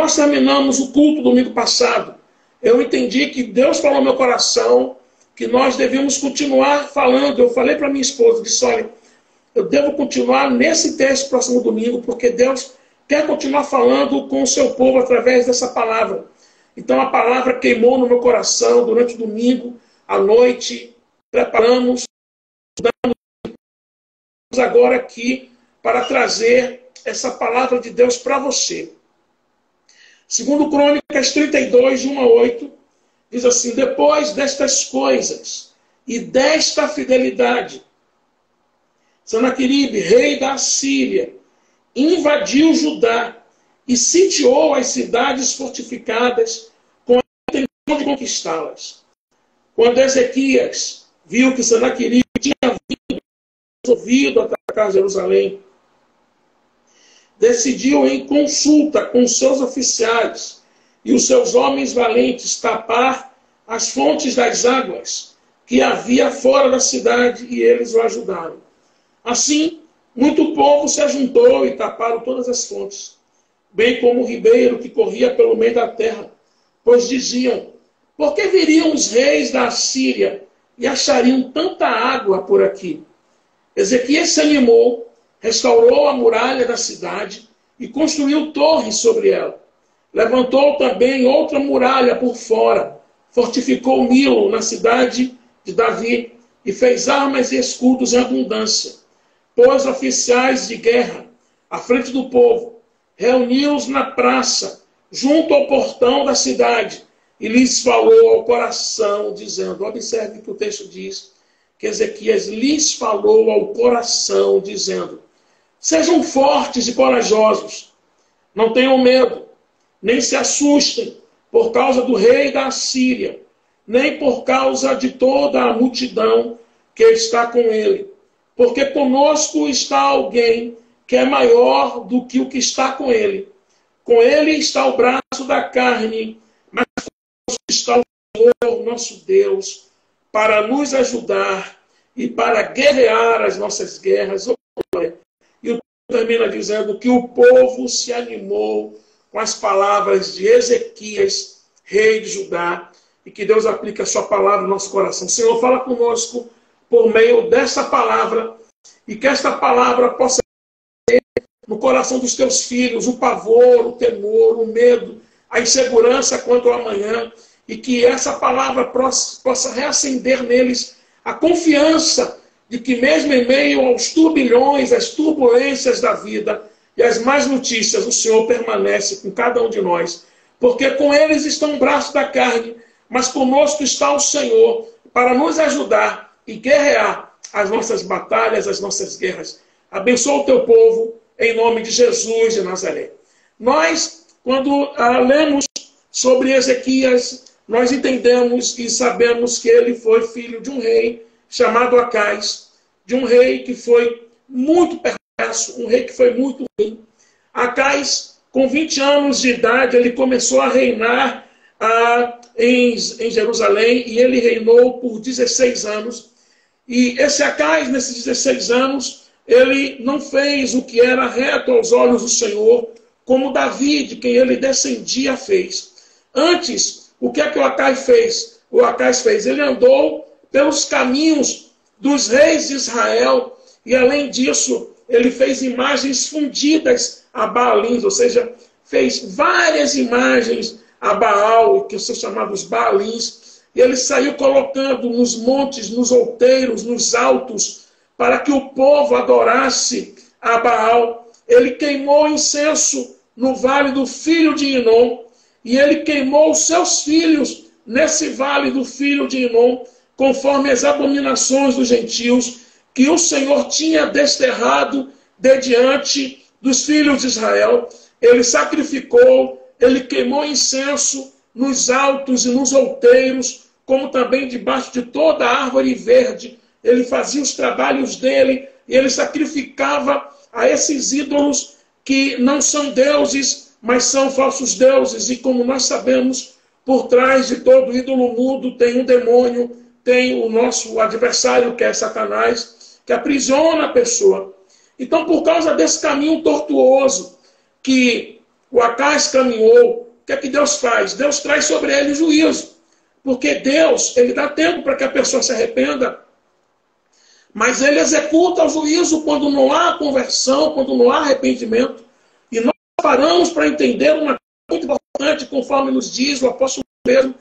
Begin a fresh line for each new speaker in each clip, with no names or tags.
nós terminamos o culto domingo passado, eu entendi que Deus falou no meu coração que nós devemos continuar falando. Eu falei para minha esposa, disse, olha, eu devo continuar nesse texto próximo domingo, porque Deus quer continuar falando com o seu povo através dessa palavra. Então a palavra queimou no meu coração durante o domingo, à noite, preparamos, estudamos agora aqui para trazer essa palavra de Deus para você. Segundo Crônicas 32, de 1 a 8, diz assim, depois destas coisas e desta fidelidade, Senaqueribe, rei da Assíria, invadiu Judá e sitiou as cidades fortificadas com a intenção de conquistá-las. Quando Ezequias viu que Senaqueribe tinha resolvido atacar Jerusalém, decidiu em consulta com seus oficiais e os seus homens valentes tapar as fontes das águas que havia fora da cidade, e eles o ajudaram. Assim, muito povo se ajuntou e taparam todas as fontes, bem como o ribeiro que corria pelo meio da terra, pois diziam, por que viriam os reis da Assíria e achariam tanta água por aqui? Ezequias se animou, restaurou a muralha da cidade e construiu torres sobre ela. Levantou também outra muralha por fora, fortificou Milo na cidade de Davi e fez armas e escudos em abundância. Pôs oficiais de guerra à frente do povo, reuniu-os na praça, junto ao portão da cidade, e lhes falou ao coração, dizendo, observe que o texto diz, que Ezequias lhes falou ao coração, dizendo, sejam fortes e corajosos, não tenham medo, nem se assustem por causa do rei da Assíria, nem por causa de toda a multidão que está com ele. Porque conosco está alguém que é maior do que o que está com ele. Com ele está o braço da carne, mas conosco está o Senhor, nosso Deus, para nos ajudar e para guerrear as nossas guerras. E o termina dizendo que o povo se animou com as palavras de Ezequias, rei de Judá, e que Deus aplique a sua palavra no nosso coração. Senhor, fala conosco por meio desta palavra, e que esta palavra possa ter no coração dos teus filhos o pavor, o temor, o medo, a insegurança quanto ao amanhã, e que essa palavra possa reacender neles a confiança de que mesmo em meio aos turbilhões, às turbulências da vida e às más notícias, o Senhor permanece com cada um de nós, porque com eles estão o braço da carne, mas conosco está o Senhor para nos ajudar e guerrear as nossas batalhas, as nossas guerras. Abençoa o teu povo, em nome de Jesus de Nazaré. Nós, quando lemos sobre Ezequias, nós entendemos e sabemos que ele foi filho de um rei chamado Acais, de um rei que foi muito perverso, um rei que foi muito ruim. Acais, com 20 anos de idade, ele começou a reinar em Jerusalém, e ele reinou por 16 anos. E esse Acais, nesses 16 anos, ele não fez o que era reto aos olhos do Senhor, como Davi, de quem ele descendia, fez. Antes, o que é que o Acais fez? O Acais fez, ele andou pelos caminhos dos reis de Israel, e além disso, ele fez imagens fundidas a Baalins, ou seja, fez várias imagens a Baal, que são chamados Baalins, e ele saiu colocando nos montes, nos outeiros, nos altos, para que o povo adorasse a Baal. Ele queimou incenso no vale do filho de Inom, e ele queimou os seus filhos nesse vale do filho de Inom, conforme as abominações dos gentios, que o Senhor tinha desterrado de diante dos filhos de Israel. Ele sacrificou, ele queimou incenso nos altos e nos outeiros, como também debaixo de toda árvore verde. Ele fazia os trabalhos dele, e ele sacrificava a esses ídolos que não são deuses, mas são falsos deuses. E como nós sabemos, por trás de todo ídolo mudo tem um demônio, tem o nosso adversário, que é Satanás, que aprisiona a pessoa. Então, por causa desse caminho tortuoso que o Acais caminhou, o que é que Deus faz? Deus traz sobre ele juízo. Porque Deus, ele dá tempo para que a pessoa se arrependa, mas ele executa o juízo quando não há conversão, quando não há arrependimento. E nós paramos para entender uma coisa muito importante, conforme nos diz o apóstolo Pedro,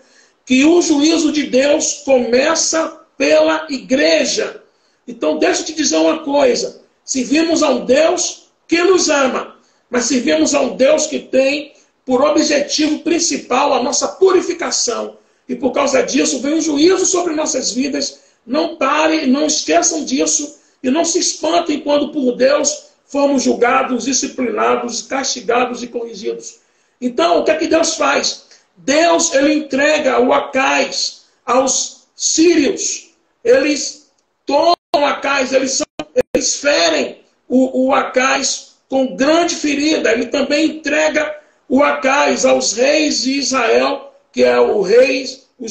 que o juízo de Deus começa pela igreja. Então, deixa eu te dizer uma coisa. Servimos a um Deus que nos ama, mas servimos a um Deus que tem por objetivo principal a nossa purificação. E por causa disso, vem um juízo sobre nossas vidas. Não parem, não esqueçam disso e não se espantem quando por Deus fomos julgados, disciplinados, castigados e corrigidos. Então, o que é que Deus faz? Deus, ele entrega o Acais aos sírios. Eles tomam o Acais, eles ferem o Acais com grande ferida. Ele também entrega o Acais aos reis de Israel, que é os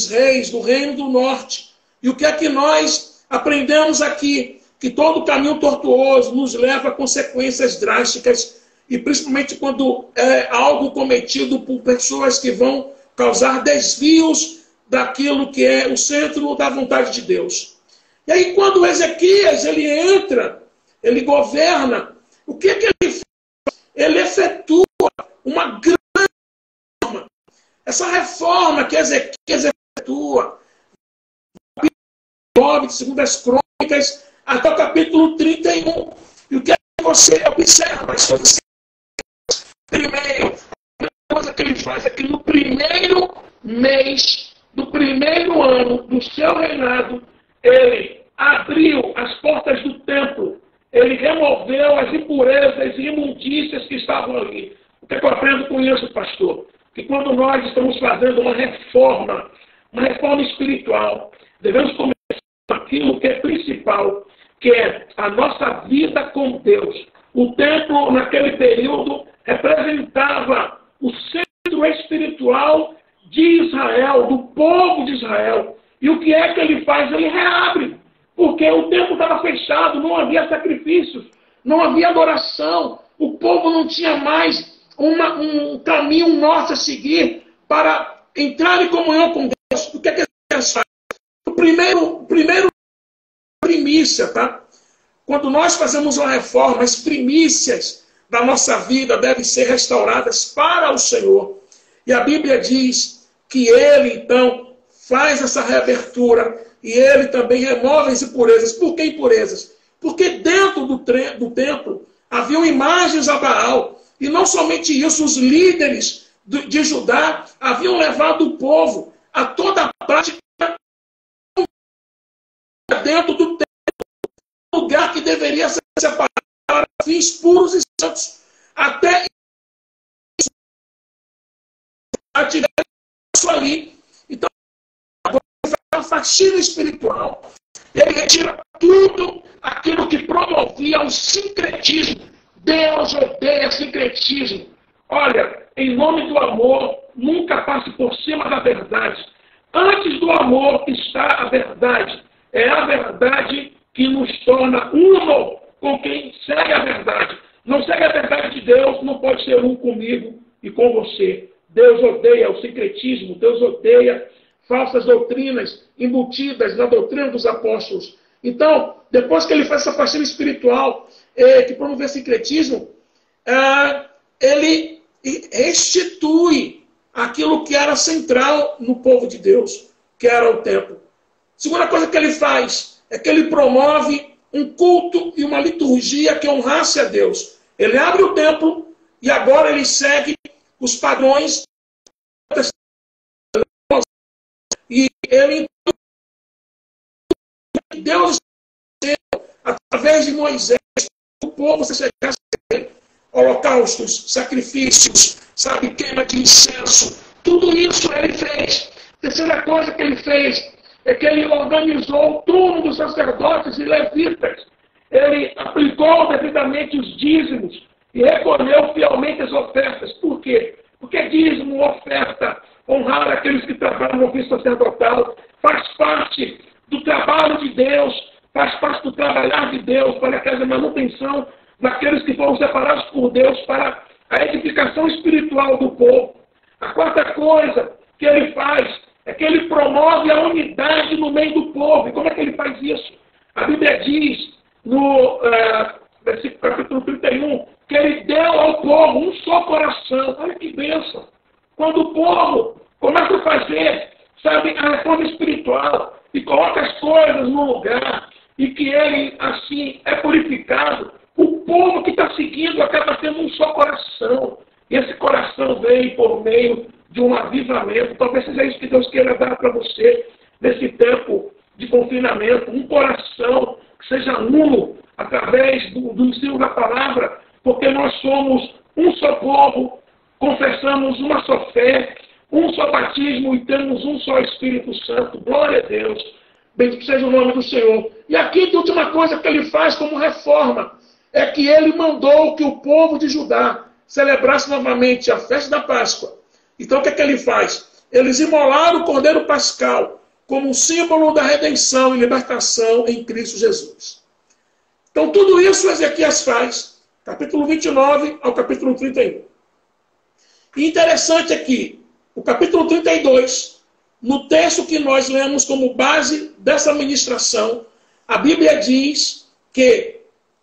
reis do reino do norte. E o que é que nós aprendemos aqui? Que todo caminho tortuoso nos leva a consequências drásticas, e principalmente quando é algo cometido por pessoas que vão causar desvios daquilo que é o centro da vontade de Deus. E aí quando Ezequias ele entra, ele governa, o que é que ele faz? Ele efetua uma grande reforma. Essa reforma que Ezequias efetua, de Segundo as Crônicas, até o capítulo 31. E o que é que você observa? Primeiro, a coisa que ele faz é que no primeiro mês do primeiro ano do seu reinado, ele abriu as portas do templo, ele removeu as impurezas e imundícias que estavam ali. O que é que eu aprendo com isso, pastor? Que quando nós estamos fazendo uma reforma espiritual, devemos começar aquilo que é principal, que é a nossa vida com Deus. O templo, naquele período, representava o centro espiritual de Israel, do povo de Israel. E o que é que ele faz? Ele reabre, porque o templo estava fechado, não havia sacrifícios, não havia adoração, o povo não tinha mais um caminho norte a seguir para entrar em comunhão com Deus. O que é que Deus faz? O primeiro primícia, tá? Quando nós fazemos uma reforma, as primícias da nossa vida devem ser restauradas para o Senhor. E a Bíblia diz que ele, então, faz essa reabertura e ele também remove as impurezas. Por que impurezas? Porque dentro do templo haviam imagens a Baal. E não somente isso, os líderes de Judá haviam levado o povo a toda a prática dentro do templo, lugar que deveria ser separado para fins puros e santos. Até atirar isso ali. Então, agora a faxina espiritual. Ele retira tudo aquilo que promovia o sincretismo. Deus odeia sincretismo. Olha, em nome do amor, nunca passe por cima da verdade. Antes do amor está a verdade. É a verdade que nos torna uno com quem segue a verdade. Não segue a verdade de Deus, não pode ser um comigo e com você. Deus odeia o sincretismo, Deus odeia falsas doutrinas embutidas na doutrina dos apóstolos. Então, depois que ele faz essa faxina espiritual que promove o sincretismo, ele restitui aquilo que era central no povo de Deus, que era o templo. Segunda coisa que ele faz é que ele promove um culto e uma liturgia que honrasse a Deus. Ele abre o templo e agora ele segue os padrões e ele Deus através de Moisés o povo se chegasse a ele, holocaustos, sacrifícios, sabe, queima de incenso, tudo isso ele fez. Terceira coisa que ele fez é que ele organizou o turno dos sacerdotes e levitas. Ele aplicou devidamente os dízimos e recolheu fielmente as ofertas. Por quê? Porque dízimo, oferta, honrar aqueles que trabalham no ofício sacerdotal, faz parte do trabalho de Deus, faz parte do trabalhar de Deus para que haja manutenção daqueles que foram separados por Deus para a edificação espiritual do povo. A quarta coisa que ele faz é que ele promove a unidade no meio do povo. E como é que ele faz isso? A Bíblia diz, no versículo capítulo 31, que ele deu ao povo um só coração. Olha que bênção! Quando o povo começa a fazer, sabe, a reforma espiritual e coloca as coisas no lugar e que ele, assim, é purificado, o povo que está seguindo acaba tendo um só coração. E esse coração vem por meio de um avivamento. Talvez seja isso que Deus queira dar para você nesse tempo de confinamento. Um coração que seja uno através do ensino da palavra, porque nós somos um só povo, confessamos uma só fé, um só batismo e temos um só Espírito Santo. Glória a Deus. Bendito seja o nome do Senhor. E aqui a última coisa que ele faz como reforma é que ele mandou que o povo de Judá celebrasse novamente a festa da Páscoa. Então o que é que ele faz? Eles imolaram o Cordeiro Pascal como um símbolo da redenção e libertação em Cristo Jesus. Então tudo isso Ezequias faz, capítulo 29 ao capítulo 31. E interessante é que o capítulo 32, no texto que nós lemos como base dessa ministração, a Bíblia diz que,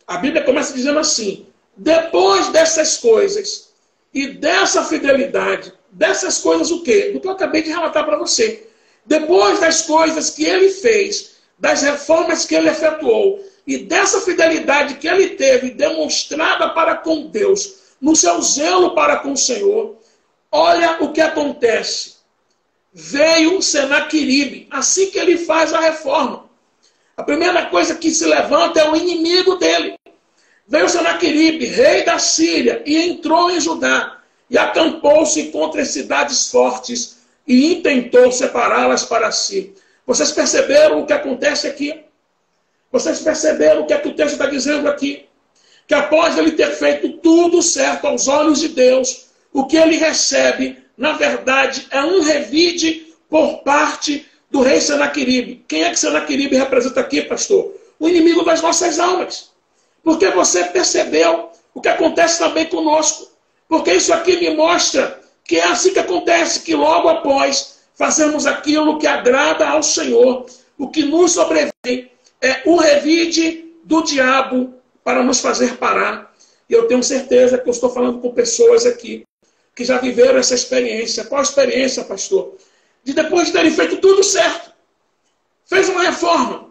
a Bíblia começa dizendo assim: depois dessas coisas e dessa fidelidade, dessas coisas o quê? Do que eu acabei de relatar para você. Depois das coisas que ele fez, das reformas que ele efetuou e dessa fidelidade que ele teve demonstrada para com Deus, no seu zelo para com o Senhor, olha o que acontece. Veio Senaqueribe, assim que ele faz a reforma. A primeira coisa que se levanta é o inimigo dele. Veio Senaqueribe, rei da Síria, e entrou em Judá, e acampou-se contra as cidades fortes, e intentou separá-las para si. Vocês perceberam o que acontece aqui? Vocês perceberam o que é que o texto está dizendo aqui? Que após ele ter feito tudo certo aos olhos de Deus, o que ele recebe, na verdade, é um revide por parte do rei Senaqueribe. Quem é que Senaqueribe representa aqui, pastor? O inimigo das nossas almas. Porque você percebeu o que acontece também conosco. Porque isso aqui me mostra que é assim que acontece, que logo após fazermos aquilo que agrada ao Senhor, o que nos sobrevém é o revide do diabo para nos fazer parar. E eu tenho certeza que eu estou falando com pessoas aqui que já viveram essa experiência. Qual a experiência, pastor? De depois de terem feito tudo certo, fez uma reforma,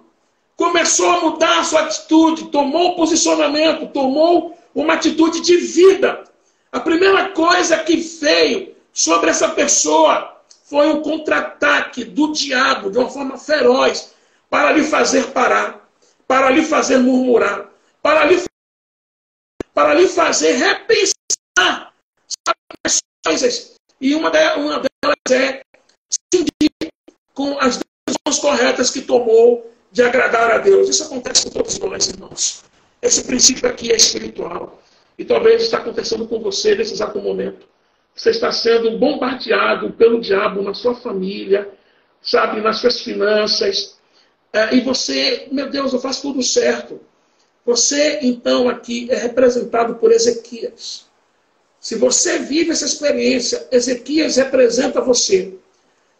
começou a mudar a sua atitude, tomou um posicionamento, tomou uma atitude de vida. A primeira coisa que veio sobre essa pessoa foi um contra-ataque do diabo, de uma forma feroz, para lhe fazer parar, para lhe fazer murmurar, para lhe fazer repensar as coisas. E uma delas é cindir com as decisões corretas que tomou de agradar a Deus. Isso acontece com todos nós, irmãos. Esse princípio aqui é espiritual. E talvez está acontecendo com você nesse exato momento. Você está sendo bombardeado pelo diabo na sua família, sabe, nas suas finanças. E você, meu Deus, eu faço tudo certo. Você, então, aqui é representado por Ezequias. Se você vive essa experiência, Ezequias representa você.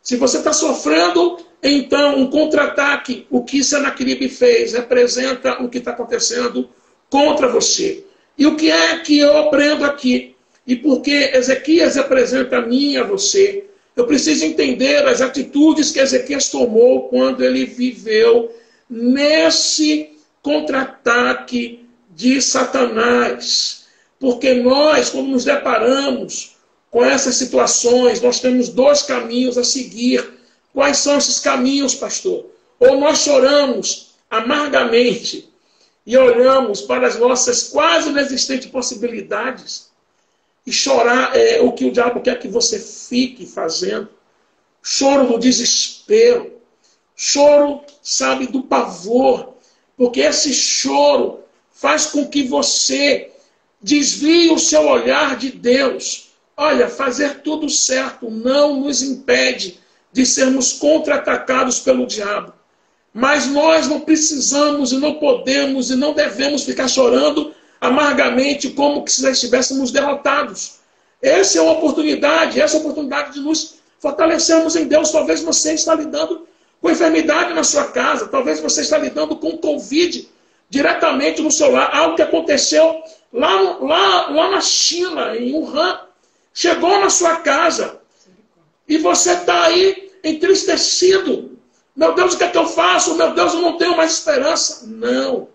Se você está sofrendo, então, um contra-ataque, o que Senaqueribe fez, representa o que está acontecendo contra você. E o que é que eu aprendo aqui? E porque Ezequias representa a mim e a você, eu preciso entender as atitudes que Ezequias tomou quando ele viveu nesse contra-ataque de Satanás. Porque nós, quando nos deparamos com essas situações, nós temos dois caminhos a seguir. Quais são esses caminhos, pastor? Ou nós choramos amargamente e olhamos para as nossas quase inexistentes possibilidades, e chorar é o que o diabo quer que você fique fazendo. Choro do desespero, choro, sabe, do pavor, porque esse choro faz com que você desvie o seu olhar de Deus. Olha, fazer tudo certo não nos impede de sermos contra-atacados pelo diabo. Mas nós não precisamos e não podemos e não devemos ficar chorando amargamente como se já estivéssemos derrotados. Essa é a oportunidade de nos fortalecermos em Deus. Talvez você está lidando com enfermidade na sua casa, talvez você está lidando com Covid diretamente no seu lar, algo que aconteceu lá na China, em Wuhan, chegou na sua casa, e você está aí entristecido. Meu Deus, o que é que eu faço? Meu Deus, eu não tenho mais esperança. Não,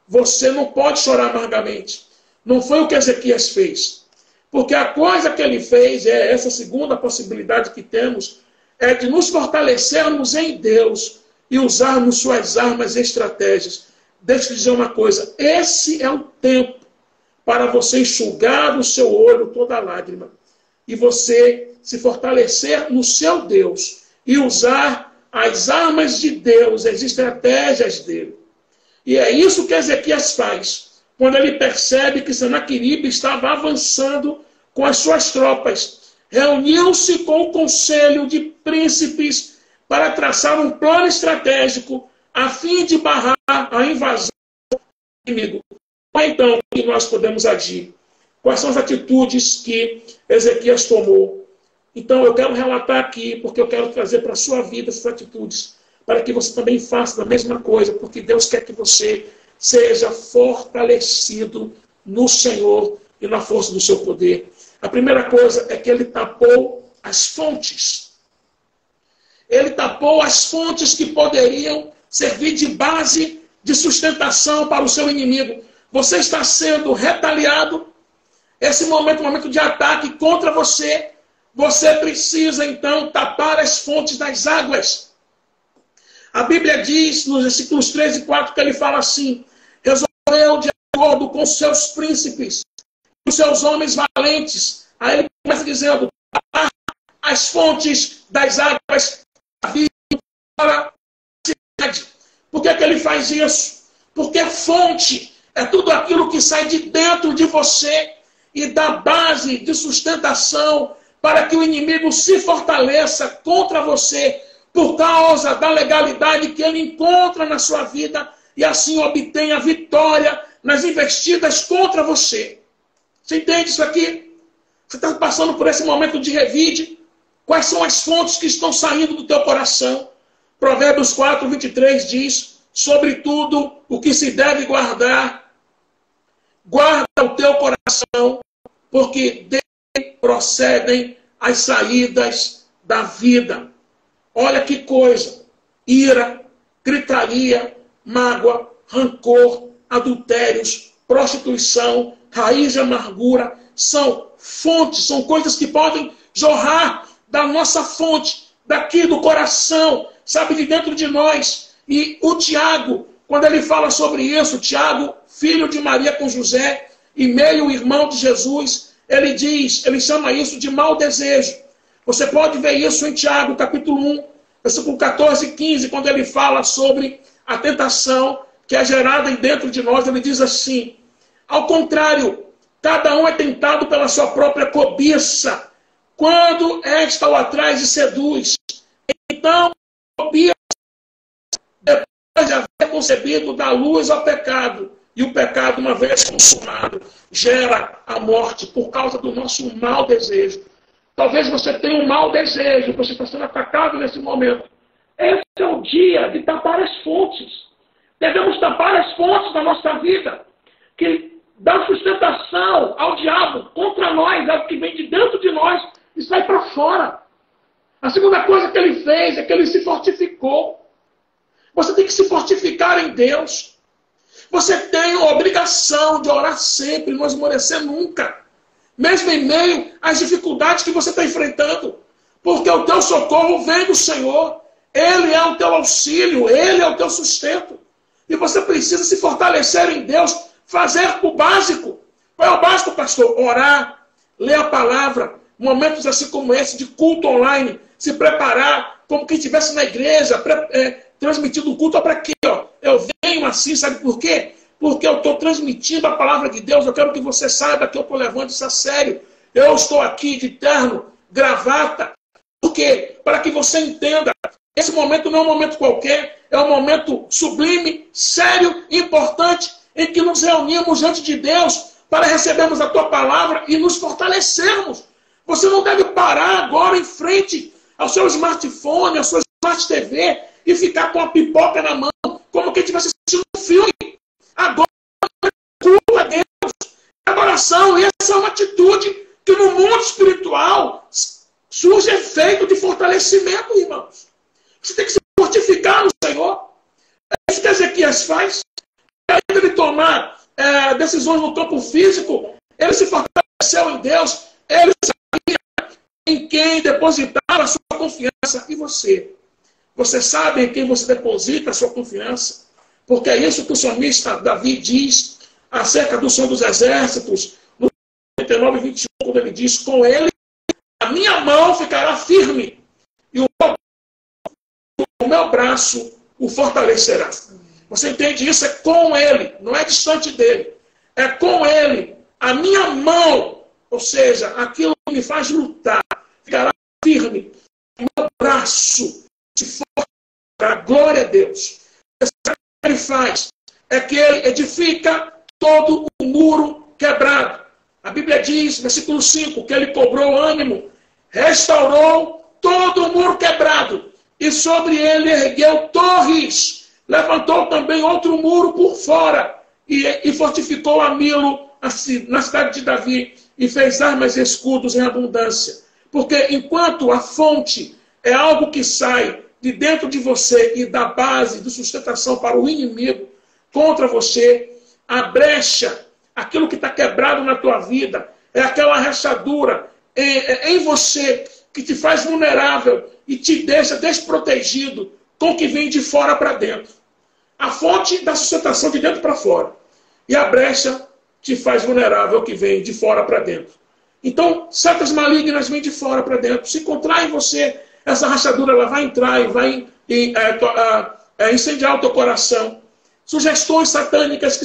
você não pode chorar amargamente. Não foi o que Ezequias fez. Porque a coisa que ele fez, é essa segunda possibilidade que temos, é de nos fortalecermos em Deus e usarmos suas armas e estratégias. Deixa eu dizer uma coisa, esse é o tempo para você enxugar do seu olho toda lágrima e você se fortalecer no seu Deus e usar as armas de Deus, as estratégias dele. E é isso que Ezequias faz, quando ele percebe que Senaqueribe estava avançando com as suas tropas. Reuniu-se com o conselho de príncipes para traçar um plano estratégico a fim de barrar a invasão do inimigo. Então, que nós podemos agir? Quais são as atitudes que Ezequias tomou? Então, eu quero relatar aqui, porque eu quero trazer para a sua vida essas atitudes, para que você também faça a mesma coisa, porque Deus quer que você seja fortalecido no Senhor e na força do seu poder. A primeira coisa é que ele tapou as fontes. Ele tapou as fontes que poderiam servir de base de sustentação para o seu inimigo. Você está sendo retaliado. Esse momento é um momento de ataque contra você. Você precisa, então, tapar as fontes das águas. A Bíblia diz, nos versículos 3 e 4, que ele fala assim: resolveu de acordo com seus príncipes, os seus homens valentes. Aí ele começa dizendo: tapar as fontes das águas para a cidade. Por que ele faz isso? Porque a fonte é tudo aquilo que sai de dentro de você e dá base de sustentação para que o inimigo se fortaleça contra você por causa da legalidade que ele encontra na sua vida e assim obtenha vitória nas investidas contra você. Você entende isso aqui? Você está passando por esse momento de revide? Quais são as fontes que estão saindo do teu coração? Provérbios 4, 23 diz: sobretudo o que se deve guardar, guarda o teu coração, porque dele procedem as saídas da vida. Olha que coisa: ira, gritaria, mágoa, rancor, adultérios, prostituição, raiz de amargura, são fontes, são coisas que podem jorrar da nossa fonte, daqui do coração, sabe, de dentro de nós. E o Tiago, quando ele fala sobre isso, Tiago, filho de Maria com José, e meio irmão de Jesus, ele diz, ele chama isso de mau desejo. Você pode ver isso em Tiago, capítulo 1, versículo 14 e 15, quando ele fala sobre a tentação que é gerada dentro de nós. Ele diz assim: ao contrário, cada um é tentado pela sua própria cobiça, quando esta o atrás e seduz. Então, cobiça, depois de haver concebido, dá luz ao pecado. E o pecado, uma vez consumado, gera a morte por causa do nosso mau desejo. Talvez você tenha um mau desejo, você está sendo atacado nesse momento. Esse é o dia de tapar as fontes. Devemos tapar as fontes da nossa vida, que dá sustentação ao diabo contra nós, é o que vem de dentro de nós e sai para fora. A segunda coisa que ele fez é que ele se fortificou. Você tem que se fortificar em Deus. Você tem a obrigação de orar sempre, não esmorecer nunca. Mesmo em meio às dificuldades que você está enfrentando. Porque o teu socorro vem do Senhor. Ele é o teu auxílio, Ele é o teu sustento. E você precisa se fortalecer em Deus, fazer o básico. Qual é o básico, pastor? Orar, ler a palavra, momentos assim como esse de culto online, se preparar como quem estivesse na igreja, transmitindo o culto. Para quê? Eu venho assim, sabe por quê? Porque eu estou transmitindo a palavra de Deus. Eu quero que você saiba que eu estou levando isso a sério. Eu estou aqui de terno, gravata. Por quê? Para que você entenda. Esse momento não é um momento qualquer. É um momento sublime, sério, importante. em que nos reunimos diante de Deus para recebermos a tua palavra e nos fortalecermos. Você não deve parar agora em frente ao seu smartphone, à sua Smart TV e ficar com a pipoca na mão, como quem estivesse assistindo um filme. Agora, culto a Deus, adoração. E essa é uma atitude que no mundo espiritual surge efeito de fortalecimento, irmãos. Você tem que se fortificar no Senhor. É isso que Ezequias faz. Além de tomar decisões no campo físico, ele se fortaleceu em Deus. Ele sabia em quem depositar a sua confiança. E você? Você sabe em quem você deposita a sua confiança? Porque é isso que o salmista Davi diz acerca do Senhor dos Exércitos, no 39, 21, quando ele diz: com ele a minha mão ficará firme e o meu braço o fortalecerá. Você entende isso? É com ele, não é distante dele. É com ele. A minha mão, ou seja, aquilo que me faz lutar, ficará firme. O meu braço te fortalecerá. Glória a Deus. O que ele faz é que ele edifica todo o muro quebrado. A Bíblia diz, versículo 5, que ele cobrou ânimo, restaurou todo o muro quebrado, e sobre ele ergueu torres, levantou também outro muro por fora, e fortificou a Milo, na cidade de Davi, e fez armas e escudos em abundância. Porque enquanto a fonte é algo que sai de dentro de você e da base de sustentação para o inimigo contra você, a brecha, aquilo que está quebrado na tua vida, é aquela rachadura em você que te faz vulnerável e te deixa desprotegido com o que vem de fora para dentro. A fonte da sustentação de dentro para fora. E a brecha te faz vulnerável ao que vem de fora para dentro. Então, setas malignas vêm de fora para dentro. Se encontrar em você, essa rachadura ela vai entrar e vai incendiar o teu coração. Sugestões satânicas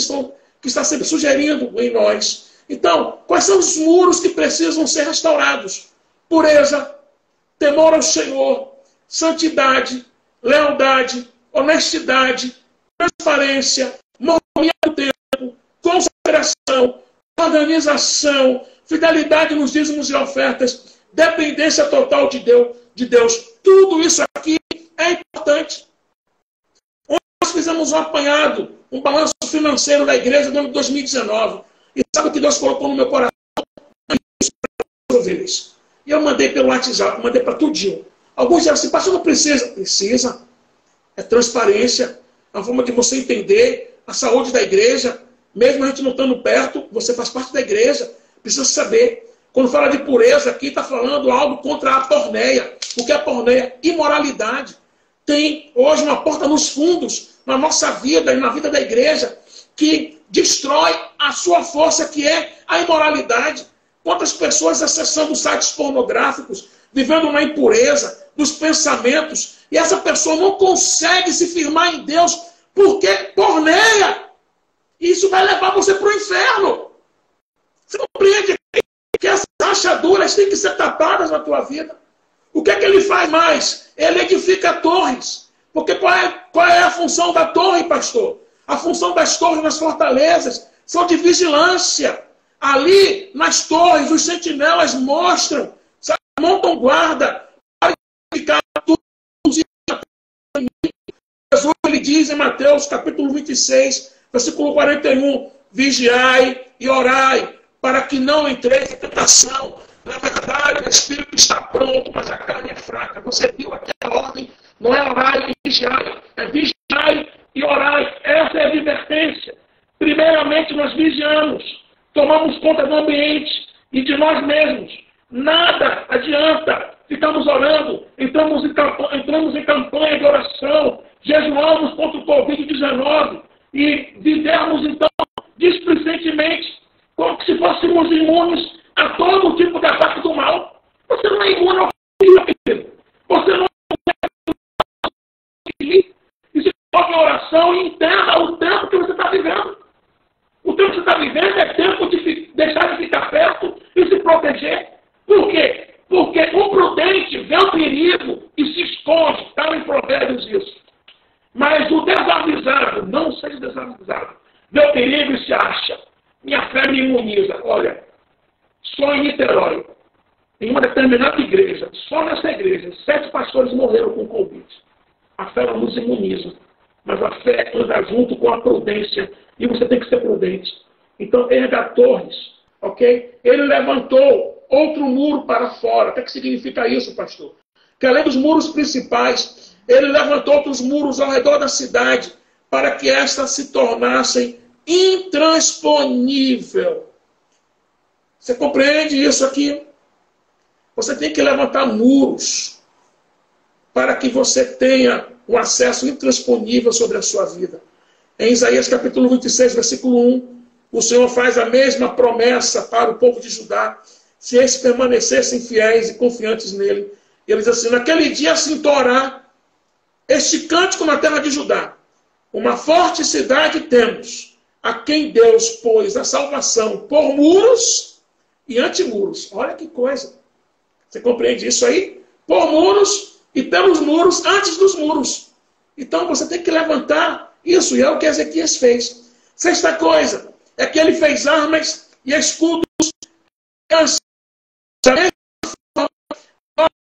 que está sempre sugerindo em nós. Então, quais são os muros que precisam ser restaurados? Pureza, temor ao Senhor, santidade, lealdade, honestidade, transparência, mordomia do tempo, consagração, organização, fidelidade nos dízimos e ofertas, dependência total de Deus. Tudo isso aqui é importante. Nós fizemos um apanhado, um balanço financeiro da igreja no ano de 2019. E sabe o que Deus colocou no meu coração? E eu mandei pelo WhatsApp, mandei para tudinho. Alguns disseram assim: pastor, não precisa. Precisa. É transparência. É uma forma de você entender a saúde da igreja. Mesmo a gente não estando perto, você faz parte da igreja. Precisa saber. Quando fala de pureza aqui, está falando algo contra a porneia. O que é porneia? Imoralidade. Tem hoje uma porta nos fundos, na nossa vida e na vida da igreja, que destrói a sua força, que é a imoralidade. Quantas pessoas acessando sites pornográficos, vivendo na impureza, dos pensamentos, e essa pessoa não consegue se firmar em Deus, porque porneia. Isso vai levar você para o inferno. Você compreende que essas rachaduras têm que ser tapadas na tua vida? O que é que ele faz mais? Ele edifica torres. Porque qual é a função da torre, pastor? A função das torres nas fortalezas são de vigilância. Ali, nas torres, os sentinelas mostram, sabe, montam guarda para identificar tudo. Jesus ele diz em Mateus capítulo 26, versículo 41, vigiai e orai, para que não entreis em tentação. Na verdade, o espírito está pronto, mas a carne é fraca. Você viu aqui a ordem? Não é orai e vigiai, é vigiai e orai. Essa é a advertência. Primeiramente, nós vigiamos, tomamos conta do ambiente e de nós mesmos. Nada adianta. Ficamos orando, entramos em campanha de oração, jejuamos contra o Covid-19 e vivemos, então, displicentemente, como se fôssemos imunes a todo tipo de ataque do mal. Você não é imune ao filho. Você não é imune. E se coloque em oração e entenda o tempo que você está vivendo. O tempo que você está vivendo é tempo de deixar de ficar perto e se proteger. Por quê? Porque o prudente vê o perigo e se esconde. Está em Provérbios isso. Mas o desavisado, não seja igreja, só nessa igreja, 7 pastores morreram com Covid. A fé não nos imuniza, mas a fé anda junto com a prudência, e você tem que ser prudente. Então, erga torres, ok? Ele levantou outro muro para fora. O que significa isso, pastor? Que além dos muros principais, ele levantou outros muros ao redor da cidade, para que estas se tornassem intransponível. Você compreende isso aqui? Você tem que levantar muros para que você tenha um acesso intransponível sobre a sua vida. Em Isaías capítulo 26, versículo 1, o Senhor faz a mesma promessa para o povo de Judá, se eles permanecessem fiéis e confiantes nele. Ele diz assim: naquele dia se entoará este cântico na terra de Judá. Uma forte cidade temos, a quem Deus pôs a salvação por muros e antimuros. Olha que coisa. Você compreende isso aí? Por muros e pelos muros, antes dos muros. Então você tem que levantar isso, e é o que Ezequias fez. Sexta coisa, é que ele fez armas e escudos. Nós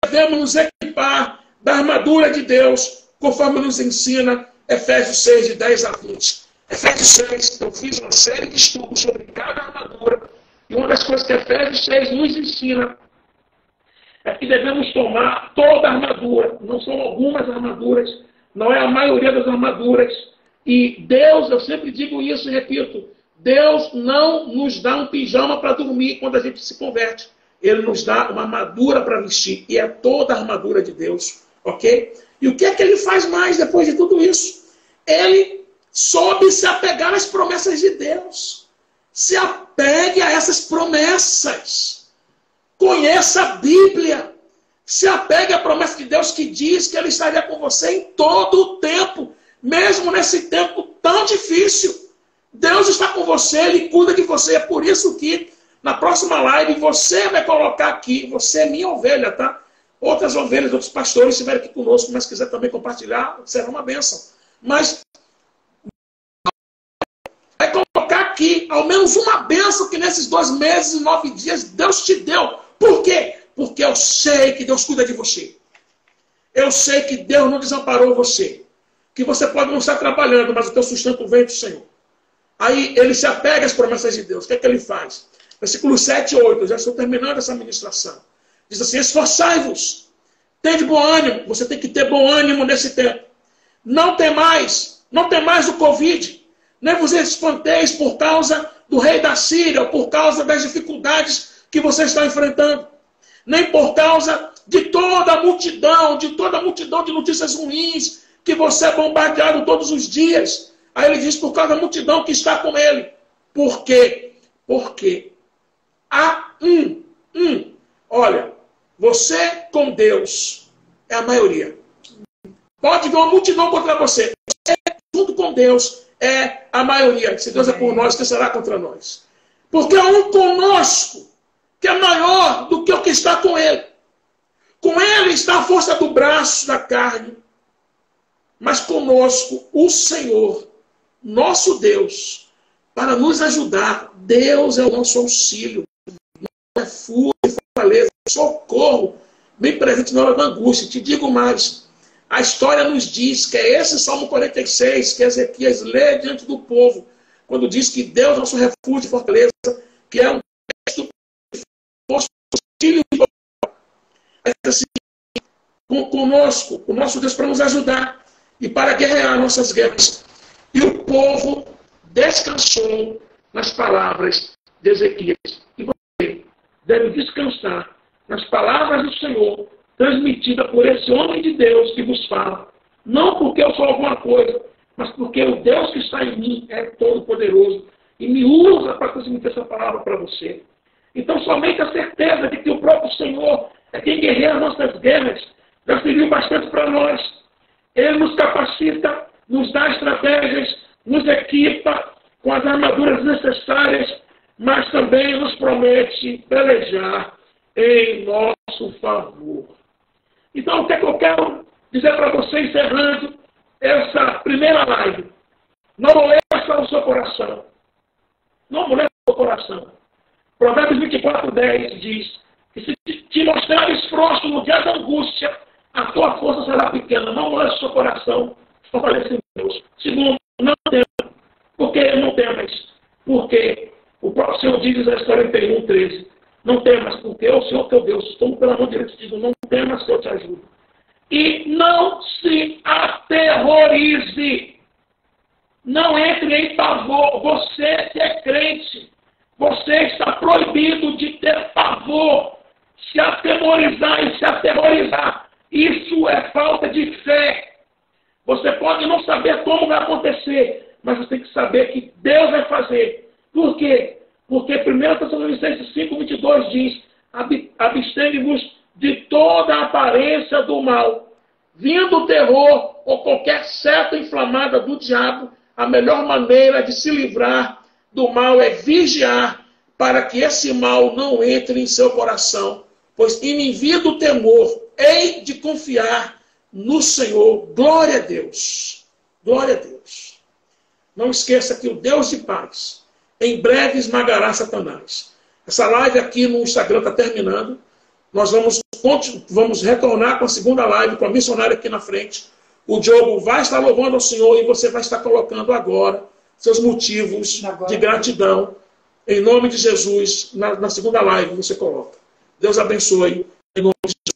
devemos nos equipar da armadura de Deus, conforme nos ensina Efésios 6, de 10 a 20. Efésios 6, eu fiz uma série de estudos sobre cada armadura, e uma das coisas que Efésios 6 nos ensina é que devemos tomar toda a armadura. Não são algumas armaduras, não é a maioria das armaduras. E Deus, eu sempre digo isso e repito, Deus não nos dá um pijama para dormir quando a gente se converte. Ele nos dá uma armadura para vestir, e é toda a armadura de Deus, ok? E o que é que ele faz mais depois de tudo isso? Ele soube se apegar às promessas de Deus. Se apegue a essas promessas. Conheça a Bíblia. Se apegue à promessa de Deus que diz que Ele estaria com você em todo o tempo, mesmo nesse tempo tão difícil. Deus está com você, Ele cuida de você. É por isso que na próxima live você vai colocar aqui, você é minha ovelha, tá? Outras ovelhas, outros pastores estiverem aqui conosco, mas quiser também compartilhar, será uma bênção. Mas vai colocar aqui ao menos uma bênção que nesses 2 meses e 9 dias Deus te deu. Por quê? Porque eu sei que Deus cuida de você. Eu sei que Deus não desamparou você. Que você pode não estar trabalhando, mas o teu sustento vem do Senhor. Aí ele se apega às promessas de Deus. O que é que ele faz? Versículos 7 e 8, eu já estou terminando essa ministração. Diz assim: esforçai-vos, tende bom ânimo. Você tem que ter bom ânimo nesse tempo. Não temais o Covid. Nem vos espanteis por causa do rei da Síria, ou por causa das dificuldades que você está enfrentando. Nem por causa de toda a multidão de notícias ruins que você é bombardeado todos os dias. Aí ele diz: por causa da multidão que está com ele. Por quê? Porque há olha, você com Deus é a maioria. Pode vir uma multidão contra você. Você junto com Deus é a maioria. Se Deus é por nós, quem será contra nós? Porque há um conosco que é maior do que o que está com ele. Com ele está a força do braço, da carne. Mas conosco, o Senhor, nosso Deus, para nos ajudar. Deus é o nosso auxílio, refúgio, fortaleza, socorro, bem presente na hora da angústia. Te digo mais, a história nos diz que é esse Salmo 46 que Ezequias lê diante do povo, quando diz que Deus é nosso refúgio e fortaleza, que é um texto de força, auxílio e assim, conosco, o nosso Deus para nos ajudar e para guerrear nossas guerras. E o povo descansou nas palavras de Ezequias. E você deve descansar nas palavras do Senhor, transmitida por esse homem de Deus que vos fala. Não porque eu sou alguma coisa, mas porque o Deus que está em mim é todo-poderoso e me usa para transmitir essa palavra para você. Então, somente a certeza de que o próprio Senhor é quem guerreia as nossas guerras já serviu bastante para nós. Ele nos capacita, nos dá estratégias, nos equipa com as armaduras necessárias, mas também nos promete pelejar em nosso favor. Então, o que é que eu quero dizer para você, encerrando essa primeira live? Não amoleça o seu coração. Não amoleça o seu coração. Provérbios 24:10 diz E se te mostrares frouxo no dia da angústia, a tua força será pequena. Não lance seu coração, fortalece em Deus. Segundo, não temas. Por que não temas? Porque o próprio Senhor diz em Isaías 41, 13. Não temas, porque eu, Senhor teu Deus, tomo pela mão direita e te digo, não temas que eu te ajudo. E não se aterrorize. Não entre em pavor. Você que é crente, você está proibido de ter pavor, se atemorizar e se aterrorizar. Isso é falta de fé. Você pode não saber como vai acontecer, mas você tem que saber que Deus vai fazer. Por quê? Porque 1 Tessalonicenses 5:22 diz: abstende-vos de toda a aparência do mal. Vindo o terror ou qualquer seta inflamada do diabo, a melhor maneira de se livrar do mal é vigiar para que esse mal não entre em seu coração. Pois inimigo do temor, hei de confiar no Senhor. Glória a Deus. Glória a Deus. Não esqueça que o Deus de paz em breve esmagará Satanás. Essa live aqui no Instagram está terminando. Nós vamos retornar com a segunda live, com a missionária aqui na frente. O Diogo vai estar louvando ao Senhor e você vai estar colocando agora seus motivos de gratidão. Em nome de Jesus, na segunda live você coloca. Deus abençoe. Em nome de Jesus.